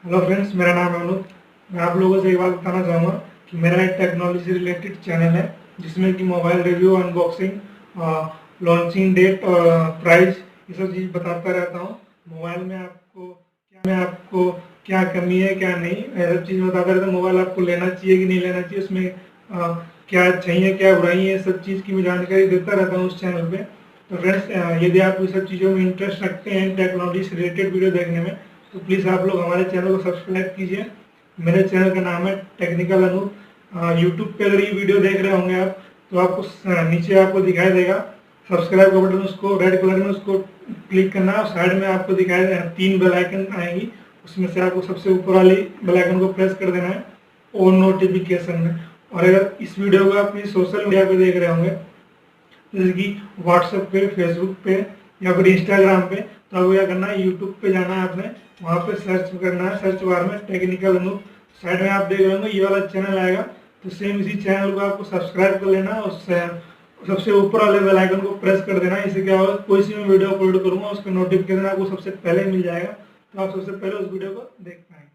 Hello friends, मेरा नाम है अनूप। मैं आप लोगों से एक बात बताना चाहूँगा कि मेरा एक टेक्नोलॉजी से रिलेटेड चैनल है जिसमें कि mobile review, unboxing, launching date, price, ये सब चीज़ बताता रहता हूँ। मोबाइल में आपको क्या कमी है क्या नहीं, ये सब चीज़ बताता रहता हूँ। मोबाइल आपको लेना चाहिए कि नहीं लेना चाहिए, उसमें क्या चाहिए क्या बुराई है, सब चीज़ की मैं जानकारी देता रहता हूँ उस चैनल पे। तो फ्रेंड्स, यदि आप इस सब चीज़ों में इंटरेस्ट रखते हैं, टेक्नोलॉजी से रिलेटेड वीडियो देखने में, तो प्लीज़ आप लोग हमारे चैनल को सब्सक्राइब कीजिए। मेरे चैनल का नाम है टेक्निकल अनूप। यूट्यूब पे अगर ये वीडियो देख रहे होंगे आप, तो आपको नीचे आपको दिखाई देगा सब्सक्राइब का बटन, उसको रेड कलर में उसको क्लिक करना है और साइड में आपको दिखाई देगा 3 बेल आइकन आएंगी, उसमें से आपको सबसे ऊपर वाली बेल आइकन को प्रेस कर देना है ऑन नोटिफिकेशन में। और अगर इस वीडियो को आप किसी सोशल मीडिया पे देख रहे होंगे, जैसे कि व्हाट्सएप पे, फेसबुक पे या फिर इंस्टाग्राम पे, तो आपको क्या करना है, यूट्यूब पे जाना है आपने, वहाँ पे सर्च करना है, सर्च बार में टेक्निकल अनूप। साइड में आप देख रहे होंगे ये वाला चैनल आएगा, तो सेम इसी चैनल को आपको सब्सक्राइब कर लेना और सबसे ऊपर वाले बेल आइकन को प्रेस कर देना। इससे क्या होगा, कोई सी मैं वीडियो अपलोड करूँगा उसका नोटिफिकेशन आपको सबसे पहले मिल जाएगा, तो आप सबसे पहले उस वीडियो को देख पाएंगे।